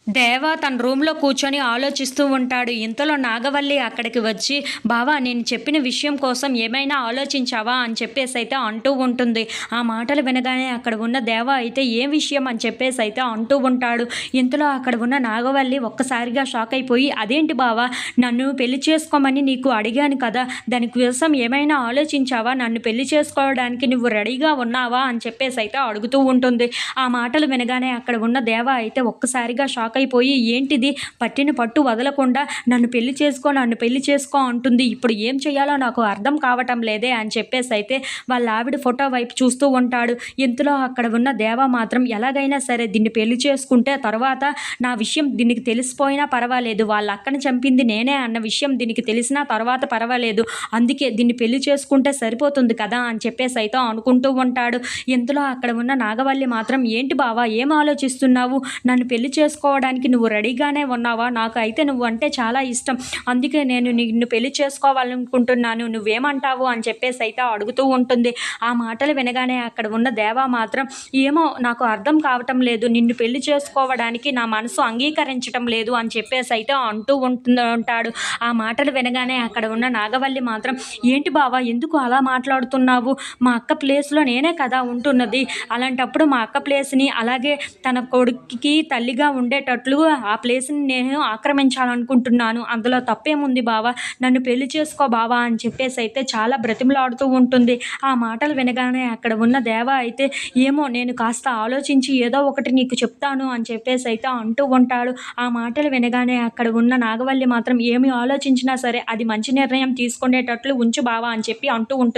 దేవ తన రూమ్‌లో కూర్చొని ఆలోచిస్తూ ఉంటాడు. ఇంతలో నాగవల్లి అక్కడికి వచ్చి, "బావ నేను చెప్పిన విషయం కోసం ఏమైనా ఆలోచించావా?" అని చెప్పేసైతే అంటూ ఉంటుంది. ఆ మాటలు వినగానే అక్కడ ఉన్న దేవ అయితే, "ఏం విషయం?" అని చెప్పేసైతే అంటూ ఉంటాడు. ఇంతలో అక్కడ ఉన్న నాగవల్లి ఒక్కసారిగా షాక్ అయిపోయి, "అదేంటి బావ నన్ను పెళ్లి చేసుకోమని నీకు అడిగాను కదా! దాని కోసం ఏమైనా ఆలోచించావా? నన్ను పెళ్లి చేసుకోవడానికి నువ్వు రెడీగా ఉన్నావా?" అని చెప్పేసైతే అడుగుతూ ఉంటుంది. ఆ మాటలు వినగానే అక్కడ ఉన్న దేవ అయితే ఒక్కసారిగా షాక్ అయిపోయి, ఏంటిది పట్టిన పట్టు వదలకుండా నన్ను పెళ్లి చేసుకో అంటుంది. ఇప్పుడు ఏం చేయాలో నాకు అర్థం కావటం లేదే అని చెప్పేసైతే వాళ్ళ ఆవిడ ఫోటో వైపు చూస్తూ ఉంటాడు. ఇంతలో అక్కడ ఉన్న దేవ మాత్రం ఎలాగైనా సరే దీన్ని పెళ్లి చేసుకుంటే తర్వాత నా విషయం దీనికి తెలిసిపోయినా పర్వాలేదు. వాళ్ళ అక్కని చంపింది నేనే అన్న విషయం దీనికి తెలిసినా తర్వాత పర్వాలేదు. అందుకే దీన్ని పెళ్లి చేసుకుంటే సరిపోతుంది కదా అని చెప్పేసైతే అనుకుంటూ ఉంటాడు. ఇంతలో అక్కడ ఉన్న నాగవల్లి మాత్రం, ఏంటి బావ ఏం ఆలోచిస్తున్నావు? నన్ను పెళ్లి చేసుకోవడానికి నువ్వు రెడీగానే ఉన్నావా? నాకు అయితే నువ్వంటే చాలా ఇష్టం. అందుకే నేను నిన్ను పెళ్లి చేసుకోవాలనుకుంటున్నాను. నువ్వేమంటావు? అని చెప్పేసైతే అడుగుతూ ఉంటుంది. ఆ మాటలు వినగానే అక్కడ ఉన్న దేవ మాత్రం, ఏమో నాకు అర్థం కావటం లేదు. నిన్ను పెళ్లి చేసుకోవడానికి నా మనసు అంగీకరించటం లేదు అని చెప్పేసైతే అంటూ ఉంటాడు. ఆ మాటలు వినగానే అక్కడ ఉన్న నాగవల్లి మాత్రం, ఏంటి బావ ఎందుకు అలా మాట్లాడుతున్నావు? మా అక్క ప్లేస్‌లో నేనే కదా ఉంటున్నది. అలాంటప్పుడు మా అక్క ప్లేస్‌ని అలాగే తన కొడుక్కి తల్లిగా ఉండేటట్లు ఆ ప్లేస్‌ని నేను ఆక్రమించాలనుకుంటున్నాను. అందులో తప్పేముంది బావ? నన్ను పెళ్లి చేసుకో బావ అని చెప్పేసైతే చాలా బ్రతిమలాడుతూ ఉంటుంది. ఆ మాటలు వినగానే అక్కడ ఉన్న దేవ అయితే, ఏమో నేను కాస్త ఆలోచించి ఏదో ఒకటి నీకు చెప్తాను అని చెప్పేసైతే అంటూ ఉంటాడు. ఆ మాటలు వినగానే అక్కడ ఉన్న నాగవల్లి మాత్రం, ఏమి ఆలోచించినా సరే అది మంచి నిర్ణయం తీసుకునేటట్లు ఉంచు బావ అని చెప్పి అంటూ ఉంటుంది.